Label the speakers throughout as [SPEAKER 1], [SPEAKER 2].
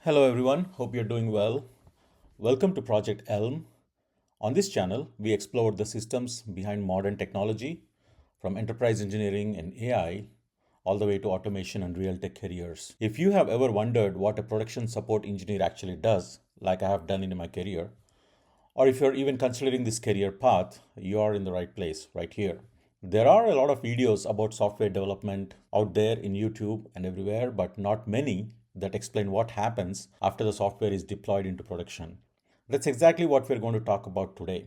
[SPEAKER 1] Hello everyone, hope you're doing well. Welcome to Project Elm. On this channel, we explore the systems behind modern technology, from enterprise engineering and AI, all the way to automation and real tech careers. If you have ever wondered what a production support engineer actually does, like I have done in my career, or if you're even considering this career path, you are in the right place, right here. There are a lot of videos about software development out there in YouTube and everywhere, but not many that explain what happens after the software is deployed into production. That's exactly what we're going to talk about today.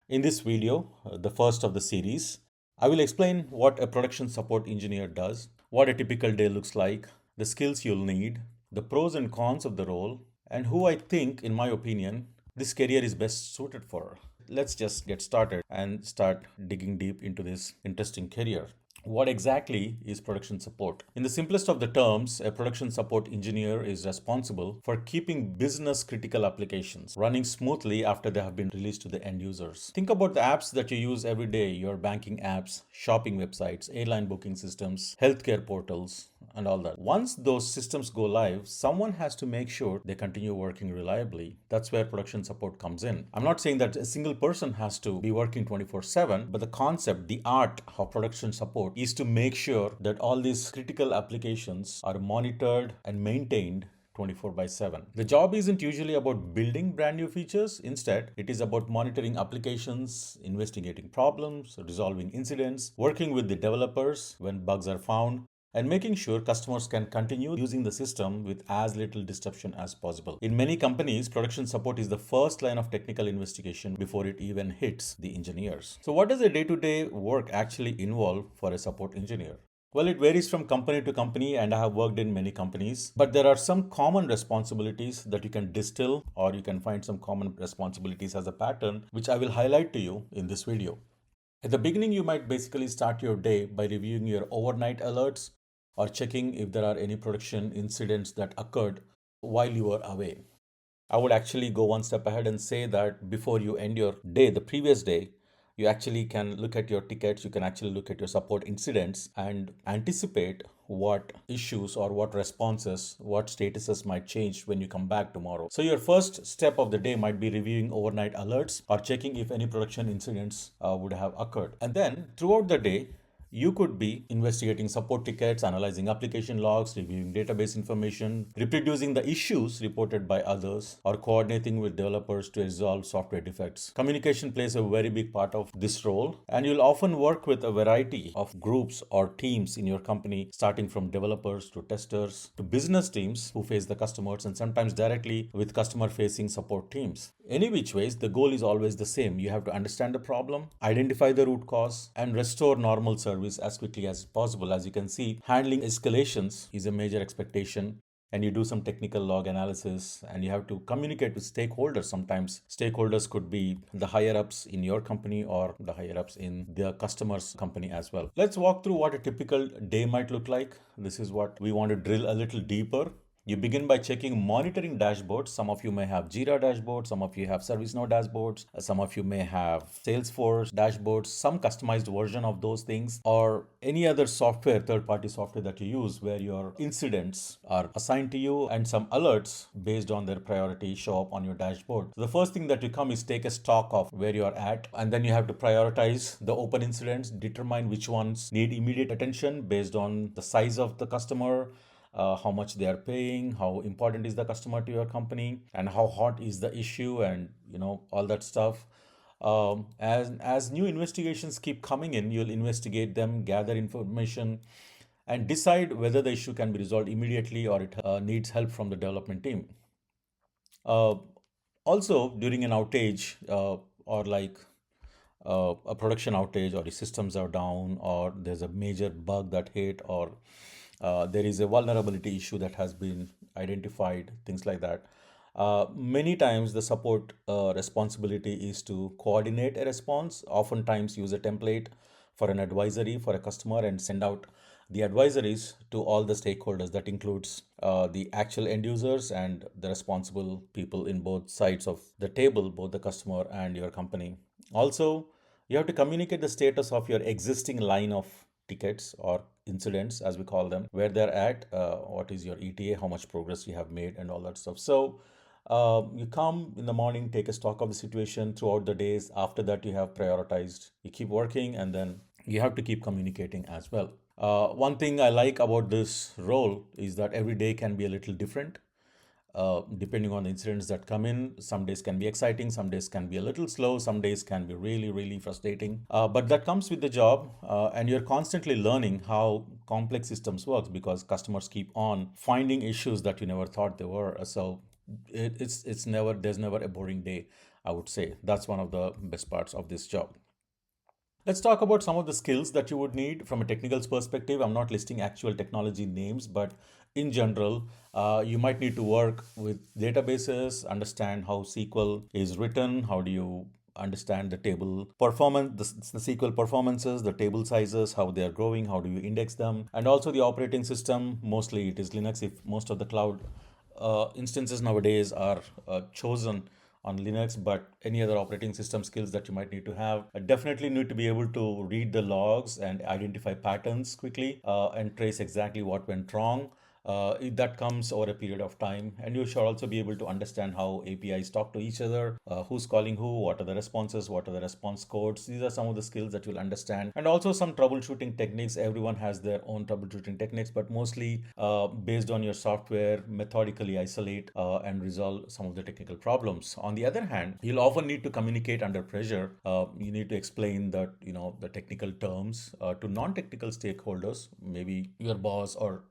[SPEAKER 1] In this video, the first of the series, I will explain what a production support engineer does, what a typical day looks like, the skills you'll need, the pros and cons of the role, and who I think, in my opinion, this career is best suited for. Let's just get started and start digging deep into this interesting career. What exactly is production support? In the simplest of the terms, a production support engineer is responsible for keeping business critical applications running smoothly after they have been released to the end users. Think about the apps that you use every day, your banking apps, shopping websites, airline booking systems, healthcare portals, and all that. Once those systems go live, someone has to make sure they continue working reliably. That's where production support comes in. I'm not saying that a single person has to be working 24/7, but the concept, the art of production support is to make sure that all these critical applications are monitored and maintained 24/7. The job isn't usually about building brand new features. Instead, it is about monitoring applications, investigating problems, resolving incidents, working with the developers when bugs are found, and making sure customers can continue using the system with as little disruption as possible. In many companies, production support is the first line of technical investigation before it even hits the engineers. So, what does a day-to-day work actually involve for a support engineer? Well, it varies from company to company, and I have worked in many companies. But there are some common responsibilities that you can distill, or you can find some common responsibilities as a pattern, which I will highlight to you in this video. At the beginning, you might basically start your day by reviewing your overnight alerts or checking if there are any production incidents that occurred while you were away. I would actually go one step ahead and say that before you end your day, the previous day, you actually can look at your tickets, you can actually look at your support incidents and anticipate what issues or what responses, what statuses might change when you come back tomorrow. So your first step of the day might be reviewing overnight alerts or checking if any production incidents would have occurred. And then throughout the day, you could be investigating support tickets, analyzing application logs, reviewing database information, reproducing the issues reported by others, or coordinating with developers to resolve software defects. Communication plays a very big part of this role, and you'll often work with a variety of groups or teams in your company, starting from developers to testers to business teams who face the customers, and sometimes directly with customer-facing support teams. Any which ways, the goal is always the same. You have to understand the problem, identify the root cause, and restore normal service as quickly as possible. As you can see, handling escalations is a major expectation, and you do some technical log analysis, and you have to communicate with stakeholders. Sometimes stakeholders could be the higher ups in your company or the higher ups in the customer's company as well. Let's walk through what a typical day might look like. This is what we want to drill a little deeper. You begin by checking monitoring dashboards. Some of you may have Jira dashboards, some of you have ServiceNow dashboards, some of you may have Salesforce dashboards, some customized version of those things, or any other software, third-party software that you use where your incidents are assigned to you and some alerts based on their priority show up on your dashboard. So the first thing that you come is take a stock of where you're at, and then you have to prioritize the open incidents, determine which ones need immediate attention based on the size of the customer, how much they are paying, how important is the customer to your company, and how hot is the issue, and all that stuff. As new investigations keep coming in, you'll investigate them, gather information, and decide whether the issue can be resolved immediately or it needs help from the development team. Uh, Also, during an outage or like a production outage, or the systems are down, or there's a major bug that hit, or there is a vulnerability issue that has been identified, things like that. Many times the support responsibility is to coordinate a response, oftentimes use a template for an advisory for a customer and send out the advisories to all the stakeholders. That includes the actual end users and the responsible people in both sides of the table, both the customer and your company. Also, you have to communicate the status of your existing line of tickets or incidents, as we call them, where they're at, what is your ETA, how much progress you have made, and all that stuff. So you come in the morning, take a stock of the situation throughout the days. After that, you have prioritized, you keep working, and then you have to keep communicating as well. One thing I like about this role is that every day can be a little different. Depending on the incidents that come in, some days can be exciting, some days can be a little slow, some days can be really, really frustrating. But that comes with the job, and you're constantly learning how complex systems works because customers keep on finding issues that you never thought they were. So it's never there's never a boring day. I would say that's one of the best parts of this job. Let's talk about some of the skills that you would need from a technical perspective. I'm not listing actual technology names, but in general, you might need to work with databases, understand how SQL is written, how do you understand the table performance, the SQL performances, the table sizes, how they are growing, how do you index them, and also the operating system. Mostly it is Linux, if most of the cloud instances nowadays are chosen on Linux, but any other operating system skills that you might need to have. Definitely need to be able to read the logs and identify patterns quickly and trace exactly what went wrong. That comes over a period of time, and you should also be able to understand how APIs talk to each other, who's calling who, what are the responses, what are the response codes. These are some of the skills that you'll understand, and also some troubleshooting techniques. Everyone has their own troubleshooting techniques, but mostly based on your software, methodically isolate and resolve some of the technical problems. On the other hand, you'll often need to communicate under pressure. You need to explain that the technical terms to non-technical stakeholders, maybe your boss or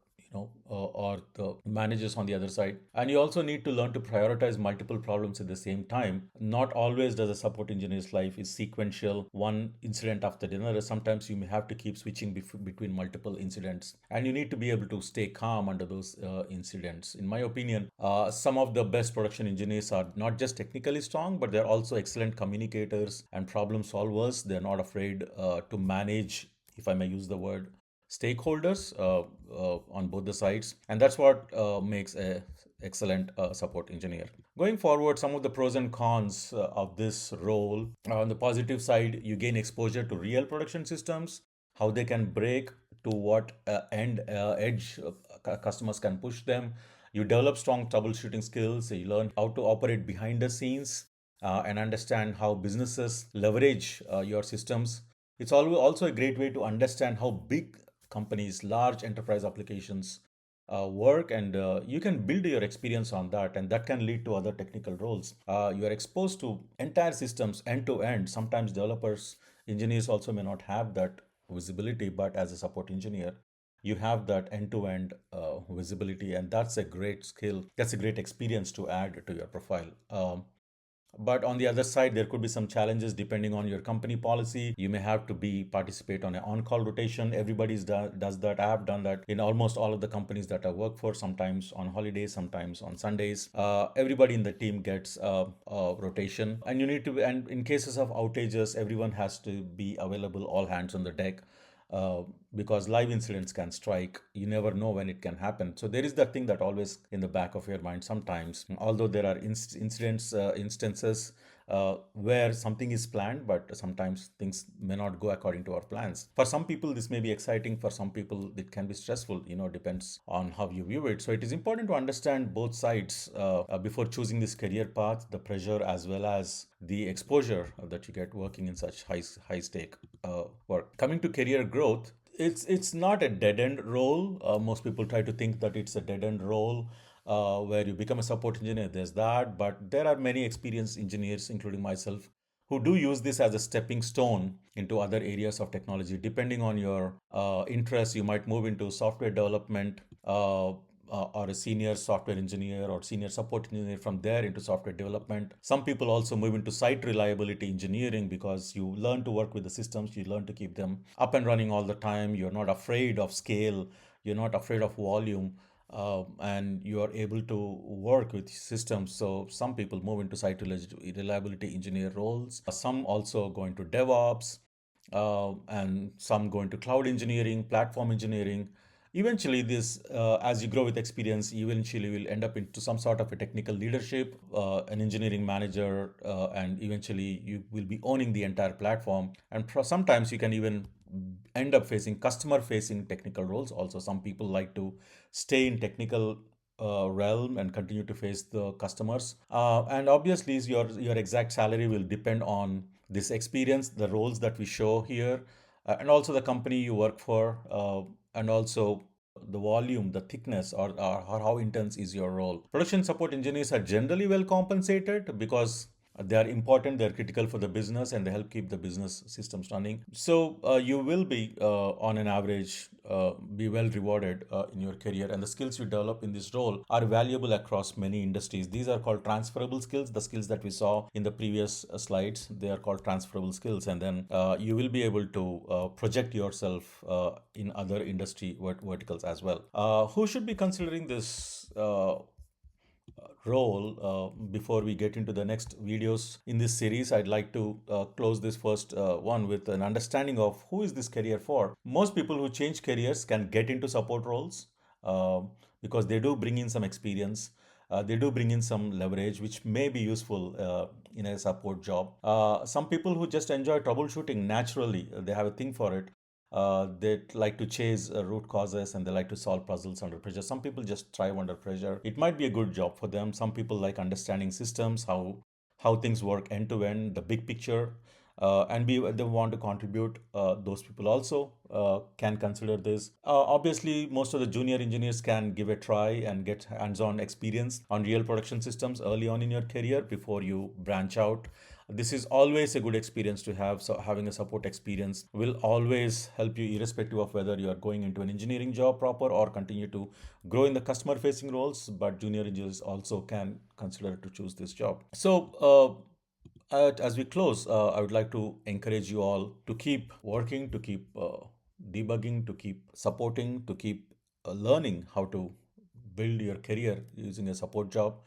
[SPEAKER 1] the managers on the other side. And you also need to learn to prioritize multiple problems at the same time. Not always does a support engineer's life is sequential, one incident after another. Sometimes you may have to keep switching between multiple incidents, and you need to be able to stay calm under those incidents. In my opinion, some of the best production engineers are not just technically strong, but they're also excellent communicators and problem solvers. They're not afraid to manage, if I may use the word, stakeholders on both the sides, and that's what makes a excellent support engineer. Going forward, some of the pros and cons of this role. On the positive side, you gain exposure to real production systems, how they can break, to what end edge customers can push them. You develop strong troubleshooting skills. You learn how to operate behind the scenes and understand how businesses leverage your systems. It's also a great way to understand how big companies, large enterprise applications work, and you can build your experience on that, and that can lead to other technical roles. You are exposed to entire systems end to end. Sometimes developers, engineers also may not have that visibility, but as a support engineer, you have that end to end visibility, and that's a great skill. That's a great experience to add to your profile. But on the other side, there could be some challenges depending on your company policy. You may have to be participate on an on-call rotation. Everybody does that. I have done that in almost all of the companies that I work for. Sometimes on holidays, sometimes on Sundays. Everybody in the team gets a rotation, and you need to. And in cases of outages, everyone has to be available. All hands on the deck uh, because live incidents can strike. You never know when it can happen. So there is that thing that always in the back of your mind sometimes. Although there are instances where something is planned, but sometimes things may not go according to our plans. For some people, this may be exciting. For some people, it can be stressful. Depends on how you view it. So it is important to understand both sides before choosing this career path, the pressure as well as the exposure that you get working in such high stake work. Coming to career growth, it's not a dead end role. Most people try to think that it's a dead end role where you become a support engineer. There's that, but there are many experienced engineers, including myself, who do use this as a stepping stone into other areas of technology. Depending on your interests, you might move into software development. Or a senior software engineer or senior support engineer, from there into software development. Some people also move into site reliability engineering because you learn to work with the systems, you learn to keep them up and running all the time. You're not afraid of scale, you're not afraid of volume, and you are able to work with systems. So some people move into site reliability engineer roles. Some also go into DevOps, and some go into cloud engineering, platform engineering. Eventually, this as you grow with experience, eventually will end up into some sort of a technical leadership, an engineering manager, and eventually you will be owning the entire platform. And sometimes you can even end up facing customer facing technical roles. Also, some people like to stay in technical realm and continue to face the customers. And obviously, your exact salary will depend on this experience, the roles that we show here, and also the company you work for, and also the volume, the thickness, or how intense is your role. Production support engineers are generally well compensated because they are important, they're critical for the business, and they help keep the business systems running. So you will be, on an average, be well rewarded in your career, and the skills you develop in this role are valuable across many industries. These are called transferable skills. The skills that we saw in the previous slides, they are called transferable skills, and then you will be able to project yourself in other industry verticals as well. Who should be considering this role? Before we get into the next videos in this series, I'd like to close this first one with an understanding of who is this career for. Most people who change careers can get into support roles uh, because they do bring in some experience. They do bring in some leverage, which may be useful in a support job. Some people who just enjoy troubleshooting naturally, they have a thing for it. They like to chase root causes, and they like to solve puzzles under pressure. Some people just thrive under pressure. It might be a good job for them. Some people like understanding systems, how things work end to end, the big picture, and they want to contribute. Those people also can consider this. Obviously, most of the junior engineers can give a try and get hands-on experience on real production systems early on in your career before you branch out. This is always a good experience to have. So having a support experience will always help you, irrespective of whether you are going into an engineering job proper or continue to grow in the customer facing roles. But junior engineers also can consider to choose this job. So as we close, I would like to encourage you all to keep working, to keep debugging, to keep supporting, to keep learning how to build your career using a support job.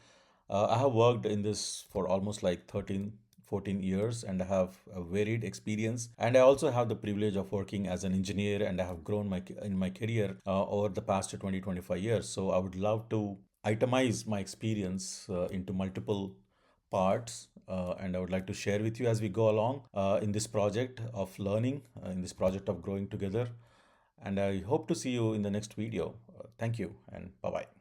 [SPEAKER 1] I have worked in this for almost like 13, 14 years, and I have a varied experience. And I also have the privilege of working as an engineer, and I have grown in my career over the past 20, 25 years. So I would love to itemize my experience into multiple parts, and I would like to share with you as we go along in this project of learning, in this project of growing together. And I hope to see you in the next video. Thank you, and bye bye.